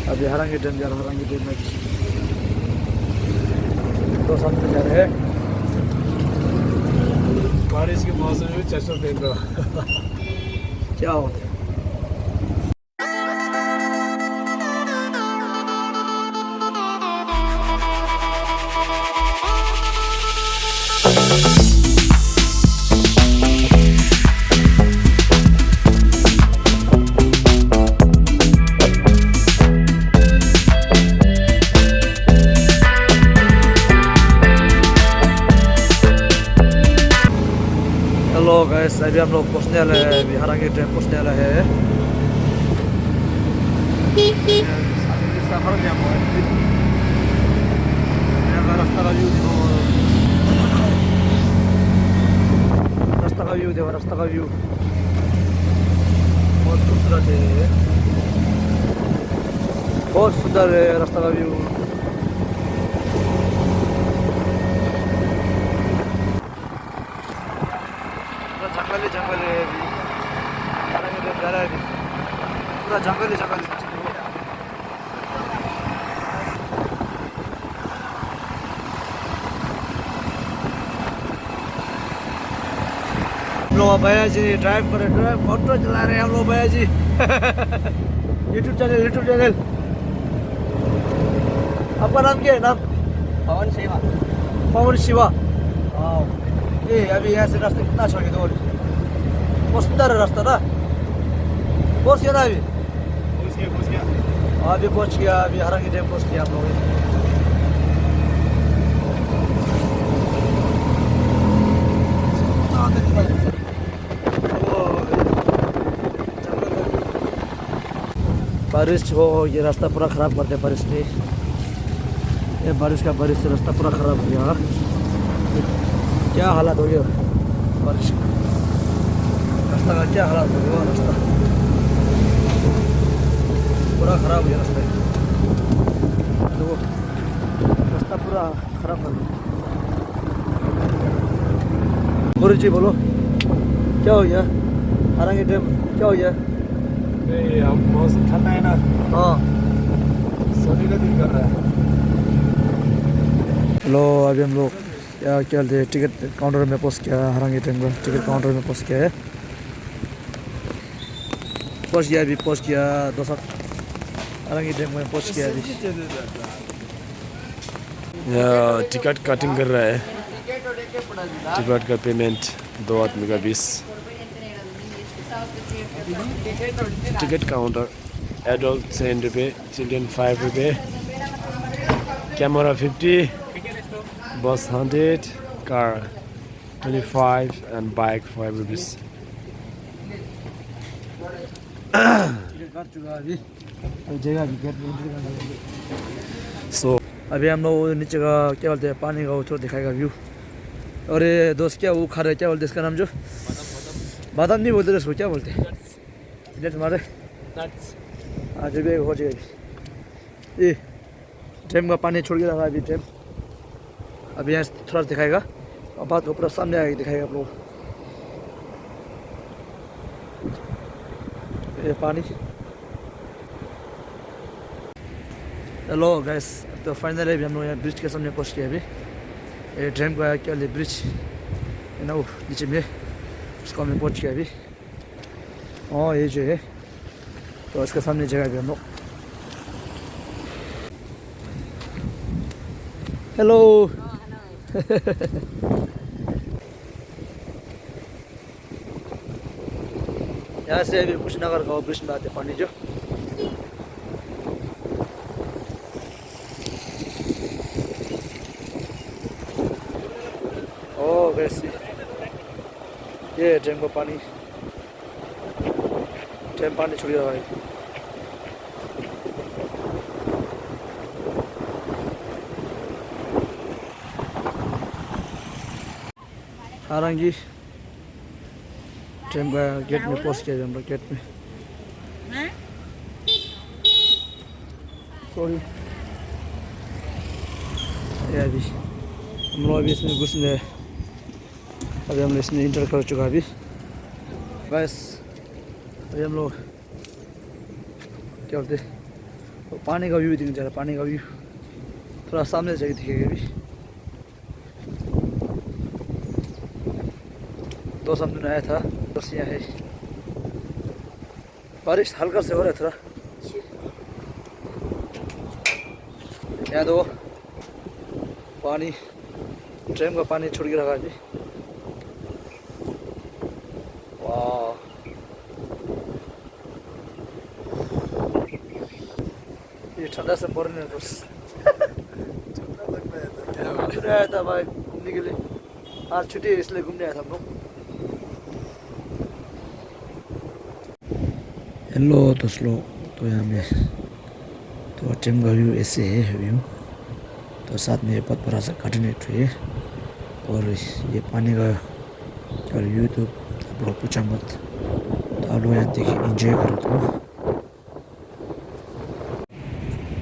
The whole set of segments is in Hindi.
अभी हरांगी डैम जा रहा हूँ। हरांगी डैम में दो सामने जा रहे हैं। बारिश के मौसम में चश्मा पहन रहा क्या होता है। हेलो गाइस, अभी हम लोग पहुँचने वाले हैं। अभी हरांगी डैम पहुँचने वाला है। रास्ता का व्यू देखो, रास्ता का व्यू देखो, रास्ता का व्यू बहुत खूबसूरत है, बहुत सुंदर है रास्ता का व्यू। पूरा जंगल ही जंगल है। अभी हरांगी डैम जा रहा है। अभी पूरा जंगल ही जंगल है। हम लोग भैया जी ड्राइव कर रहे, ऑटो चला रहे हैं हम लोग भैया जी। YouTube channel. आपका नाम क्या है? नाम पवन सेवा। पवन शिवा। हाँ, ये अभी यहाँ से रास्ता कितना छोड़ के दो, बहुत सुंदर है रास्ता ना। पहुँच गया ना अभी? पहुंच गया। अभी पहुँच गया। अभी हरांगी डैम पहुँच गया हम लोग। बारिश हो, ये रास्ता पूरा ख़राब कर दिया बारिश ने। ये बारिश से रास्ता पूरा ख़राब हो गया। क्या हालत हो गया बारिश का, रास्ता का क्या हालत हो गया। रास्ता पूरा ख़राब हो गया। रास्ता पूरा ख़राब कर दिया। गुरु जी बोलो, क्या हो गया? हरांगी डैम क्या हो गया? हम मौसम ठंडा है ना, हाँ। सोने का दिल कर रहा है। हेलो, अभी हम लोग क्या बोलते हैं, टिकट काउंटर में पहुंच गया। हरांगी डैम का टिकट काउंटर में पहुंच गया है। अभी पहुंच गया। दोस्तों हरांगी डैम में पहुंच गया अभी। टिकट कटिंग कर रहा है। टिकट का पेमेंट 2 आदमी का 20। टिकट काउंटर एडल्ट 10 रुपये, चिल्ड्रन 5 रुपये, कैमरा 50, बस 100, car 25 and bike 5 rupees. So अभी हम लोग नीचे का क्या बोलते हैं, पानी का वो थोड़ा दिखाएगा व्यू। और ये दोस्त क्या वो खा रहे, क्या बोलते हैं इसका नाम, जो बादाम नहीं बोलते उसको, क्या बोलते हैं? नट्स मारे। हाँ, जो भी हो जाएगा। ये डैम का पानी छोड़ के रखा है अभी डैम। अभी यहाँ थोड़ा सा दिखाएगा और बात ऊपर सामने आके दिखाएगा आप लोग। ये पानी। हेलो गैस, तो फाइनली अभी हम लोग यहाँ ब्रिज के सामने पहुँच गए। अभी ये डैम का क्या ब्रिज है ना, वो नीचे में, उसको हमें पहुँच गया अभी। और ये जो है तो इसके सामने जगह पे हम लोग। हेलो। यहाँ से अभी कुशीनगर का ब्रिज में आते पानी जो। ओ वैसे ये डैम का पानी, डैम पानी छोड़ रहा है। हालांकि ट्रेन का गेट में पहुंच गया हम लोग, गेट में। सॉरी, ये अभी हम लोग अभी इसमें घुस गए। अभी हम लोग इसमें इंटर कर चुका अभी बस। अभी हम लोग क्या बोलते तो पानी का व्यू दिख जा रहा है, पानी का व्यू थोड़ा सामने से दिखेगा अभी। दो सामने आया था, बस यहाँ है। बारिश हल्का से हो रहा है थोड़ा। यहाँ दो पानी, ट्रेन का पानी छोड़ के रखा है अभी। वाह, ये ठंडा से मरने बस। छुट्टी आया था भाई घूमने के लिए, आज छुट्टी है इसलिए घूमने आया था हम लोग। हेलो दोस्तों, तो यहाँ में तो ट्रेन का व्यू ऐसे है व्यू। तो साथ में बहुत बड़ा सा गार्डन है और ये पानी का व्यू तो आप लोग पूछा मत। तो आप लोग यहाँ देखिए, इंजॉय करो।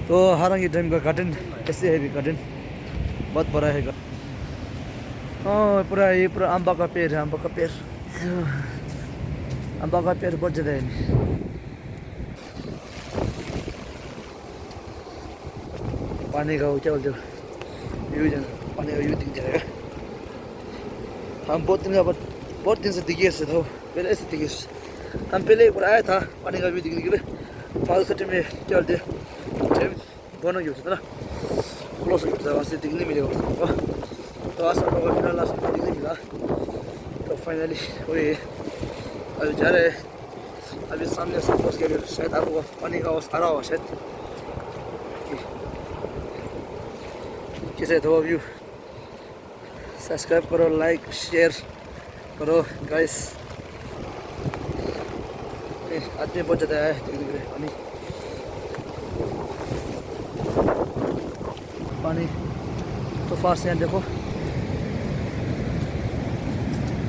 तो हालांकि ड्रीम का गार्डन ऐसे है भी, गार्डन बहुत बड़ा है। हाँ पूरा ये पूरा अम्बा का पेड़ है, अम्बा का पेड़। अम्बा का पेड़ बहुत ज़्यादा है। पानी का क्या बोलते हो, व्यू पानी का व्यू दिख जाएगा। हम बहुत दिन से दिखे से था, पहले से दिखे। हम पहले एक बार आया था पानी का व्यू दिखने के लिए। फालतू सिटी में क्या बोलते दोनों की होता था ना, क्लोज हो जाता, वहाँ से दिखने मिलेगा हमको। तो आज हम लोग फिलहाल लास्ट में दिखने मिला। तो फाइनली वही अभी जा रहे हैं। अभी सामने से पहुँच के शायद आपको पानी का आवाज़ आ रहा होगा शायद। कैसे तो व्यू, सब्सक्राइब करो, लाइक शेयर करो गाइस। आदमी बहुत ज़्यादा है पानी पानी तो फास्ट है देखो।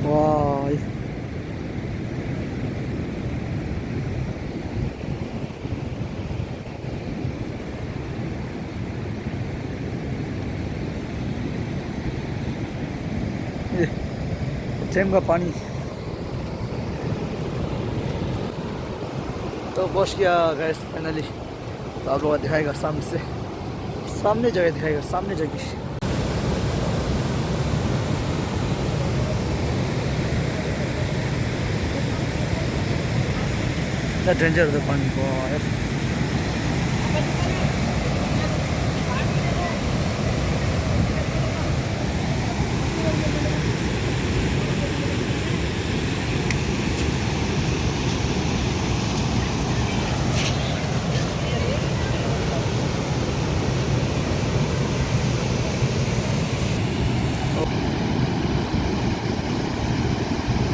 वाह, डैम का पानी तो पहुँच गया गैस फाइनली। तो आप लोग दिखाएगा सामने से, सामने जगह दिखाएगा, सामने जगह। इतना डेंजर होता है पानी को यार।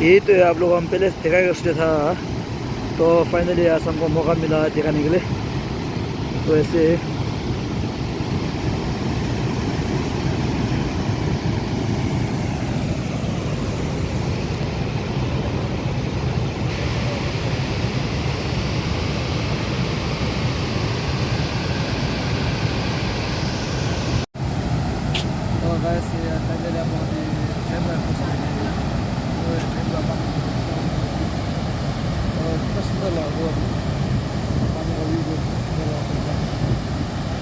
यही तो है, आप लोग हम पहले दिखाएगा उसने था। तो फाइनली आज हमको मौका मिला दिखाने के लिए। तो ऐसे फाइनली हम कितना सुंदर लगा वो पानी का व्यू, सुंदर लगा।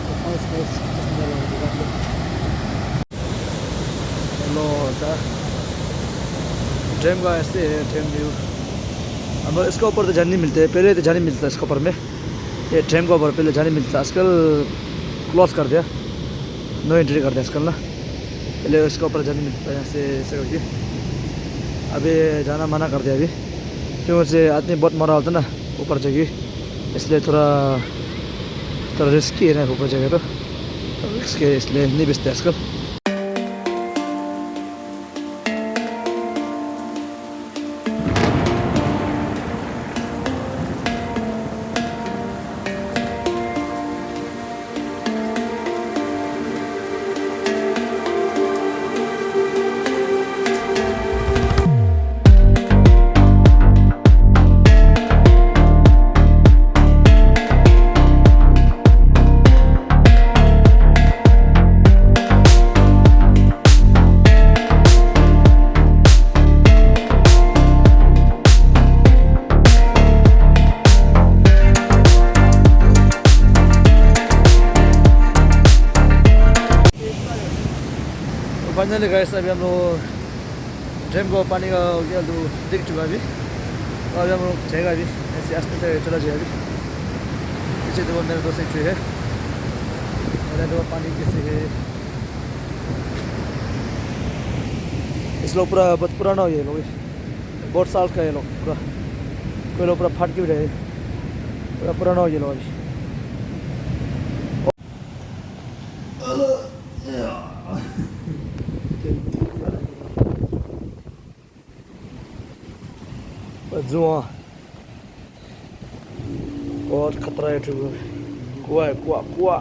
तो फर्स्ट कितना सुंदर लगा। हेलो होता ट्रेन का ऐसे है, ट्रेन व्यू। अब इसके ऊपर तो जाने मिलते हैं, पहले तो जाने मिलता है इसके ऊपर में। ये ट्रेन के ऊपर पहले जाने मिलता, आजकल क्लोज कर दिया, नो एंट्री कर दिया आजकल ना। पहले इसके ऊपर जाने मिलता है, यहाँ से ऐसे करके। अभी जाना मना कर दिया अभी, क्योंकि से आदमी बहुत मरा होता ना ऊपर जगह, इसलिए थोड़ा रिस्की है ना ऊपर जगह। तो रिस्क है इसलिए नहीं बेचते आजकल। फाइनली गाइस अभी हम लोग ड्रम को पानी का दिख चुका अभी। तो अभी हम लोग जाएगा अभी ऐसे आस्ते से चला जाएगा अभी। पीछे देखो मेरे दोस्त एक ट्री है और देखो पानी कैसे है। इस लोग पूरा बहुत पुराना हो ये लोग, बहुत साल का ये लोग पूरा। कोई लोग पूरा फाट क्यों रहे, पूरा पुराना हो ये लोग अभी। धुआं बहुत खतरा है, कुआ है, कुआ कुआ।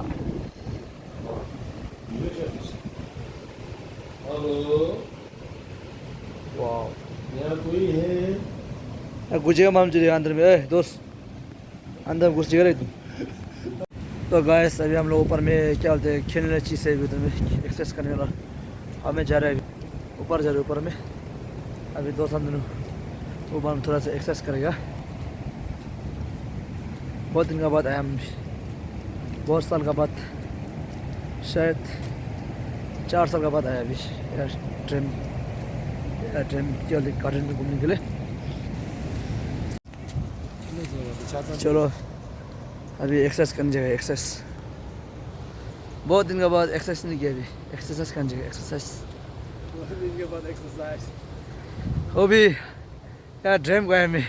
वाह यहाँ कोई है? घुसेगा मालूम चलेगा अंदर में। दोस्त अंदर घुस जाएगा तुम। तो गाइस अभी हम लोग ऊपर में क्या बोलते हैं खेलने वाली चीज़ है उधर में, एक्सरसाइज करने वाला। हमें जा रहे हैं ऊपर, जा रहे हैं ऊपर में। अभी दोस्त हम दोनों ऊपर हम थोड़ा सा एक्सरसाइज करेगा। बहुत दिन के बाद आया हम, बहुत साल का बाद, शायद 4 साल का बाद आया अभी ट्रेन क्या गार्डन में घूमने के लिए। चलो अभी एक्सरसाइज करने जाएगा। एक्सरसाइज बहुत दिन के बाद एक्सरसाइज नहीं किया, अभी एक्सरसाइज करने जाएगा। एक्सरसाइज बहुत दिन के बाद एक्सरसाइज। वो भी यार ड्रीम गया मैं।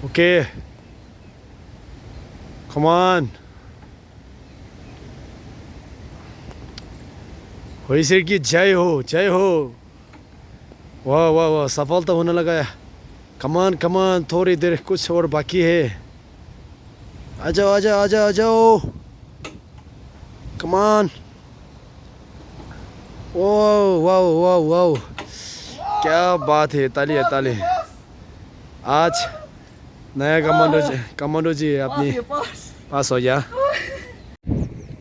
Okay. Come on. होइसे की जय हो, जय हो। वाह वाह वाह, सफलता होने लगा है। कमान कमान, थोड़ी देर कुछ और बाकी है। आ जाओ आ जाओ आ जाओ आ जाओ। कमान। वाह वाह वाह वाह, क्या बात है। ताली है ताली। आज नया कमांडो जी अपनी पास हो गया।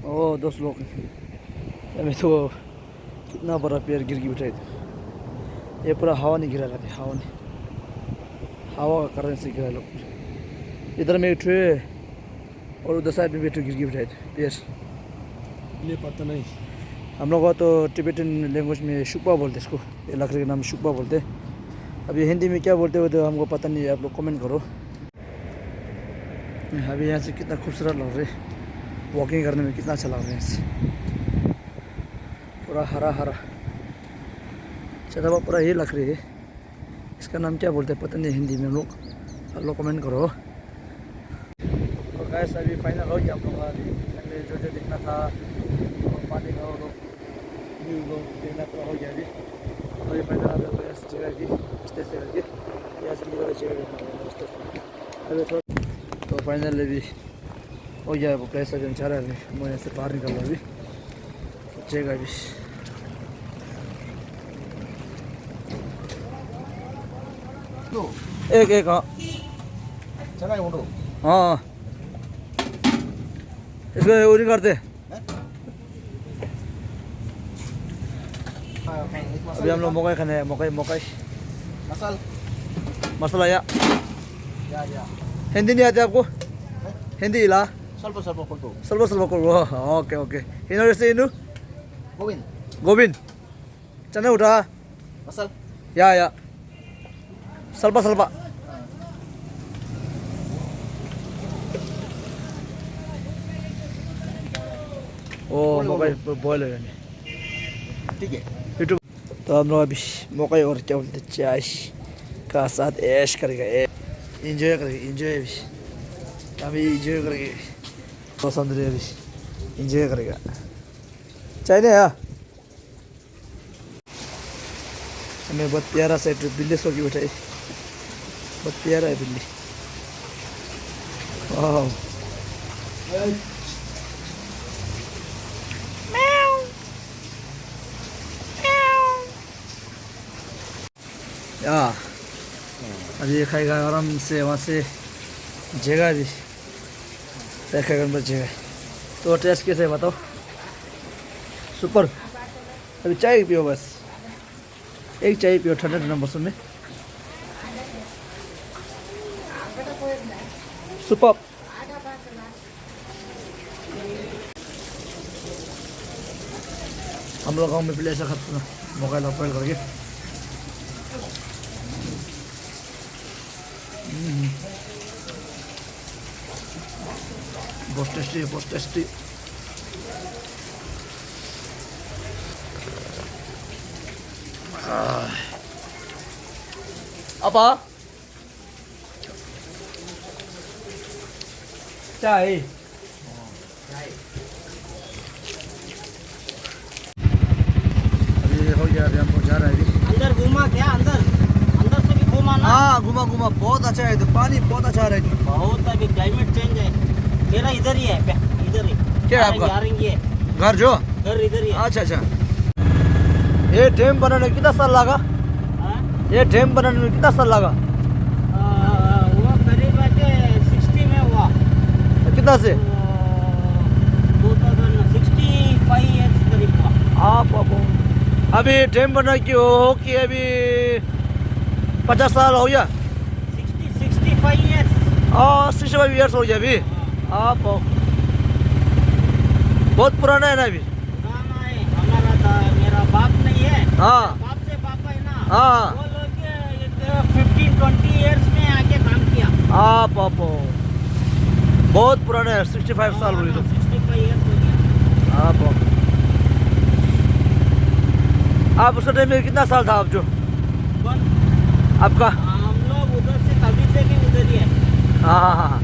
ओ दोस्त लोग, मैं तो कितना बड़ा पेड़ गिर उठाए थे। ये पूरा हवा नहीं गिरा था, हवा नहीं, हवा का कारण से गिरा लोग। इधर में उठे और उधर साइड में बैठे गिर उठाए थे पेड़। ये पता नहीं, हम लोग का तो टिबेटन लैंग्वेज में शुक्पा बोलते इसको, ये लकड़ी का नाम शुक्पा बोलते। अभी हिंदी में क्या बोलते हो तो हमको पता नहीं है, आप लोग कमेंट करो। अभी यहाँ से कितना खूबसूरत लग रहा है, वॉकिंग करने में कितना अच्छा लग रहा है। यहाँ से पूरा हरा हरा चढ़ावा पूरा ये लग रही है। इसका नाम क्या बोलते हैं पता नहीं हिंदी में, आप लोग कमेंट करो। और गैस अभी फाइनल हो गया हम लोग का। पहले जो जो देखना था पानी का व्यू को देखना तो हो गया अभी। और ये फाइनल इस जगह की रास्ते से करके यहाँ से निकल जगह रास्ते से अभी थोड़ा। तो फाइनल अभी हो गया वो प्लेस। अभी हम चाह रहे हैं मैं यहाँ से बाहर निकल रहा अभी जगह अभी। एक एक हाँ हाँ इसको वो नहीं करते। अभी हम लोग मकई खाने हैं, मकई मसाला या हिंदी नहीं आती आपको? हिंदी इला ಸ್ವಲ್ಪ ಕೊಡು। ಓಕೆ ಓಕೆ ಇನ್ನೊಂದು ಹೆಸರು ಏನು? ಗೋವಿಂದ್ ಚೆನ್ನಾಗಿ ಊಟ ಯಾ ಸ್ವಲ್ಪ ओ मकई बॉयल है ठीक है यूट्यूब। तो हम लोग अभी मकई और क्या बोलते चाय का साथ ऐश करेगा, एंजॉय करेंगे। अभी एंजॉय करेंगे, पसंद रहे अभी एंजॉय करेगा। चाय नहीं आया हमें। बहुत प्यारा सा बिल्ली सो की बैठा है, बहुत प्यारा है बिल्ली। वाह या अभी ये खाएगा आराम से। वहाँ से जगह भी देखेगा जगह। तो टेस्ट कैसे है बताओ? सुपर। अभी चाय पियो, बस एक चाय पियो ठंडा ठंडा मौसम में। सुपर। हम लोग गाँव में पहले ऐसा खाता था, मोबाइल ऑपरेट करके। बहुत टेस्टी है, बहुत टेस्टी। अपा चाय अभी हो गया, अभी हमको जा रहा है अभी। अंदर घूमा क्या? अंदर अंदर से भी घूमा ना? हाँ घुमा घुमा, बहुत अच्छा है इधर, पानी बहुत अच्छा आ रहा है इधर। बहुत अभी क्लाइमेट चेंज है। मेरा इधर ही है, इधर ही। क्या है आपका? यारिंगी है घर जो? घर इधर ही है। अच्छा अच्छा। ये डैम बनाने में कितना साल लगा? हाँ? ये डैम बनाने में कितना साल लगा? वो करीब आके 60 में हुआ। कितना से? 2065 ईयर्स करीब हुआ। आप अभी डैम बना की हो कि अभी 50 साल हो गया? 65 ईयर्स। 65 ईयर्स हो गया अभी। आप बहुत पुराना है ना अभी। पुराना है हमारा था, मेरा बाप नहीं है। हाँ बाप से पापा है ना। हाँ। वो लोग 15-20 ईयर्स में आके काम किया। आप बहुत पुराना है, 65 साल हुई तो। 65 ईयर्स हो गया। आप उस टाइम में कितना साल था आप जो कौन? आपका? हम लोग उधर से तभी से भी उधर ही है। हाँ हाँ हाँ।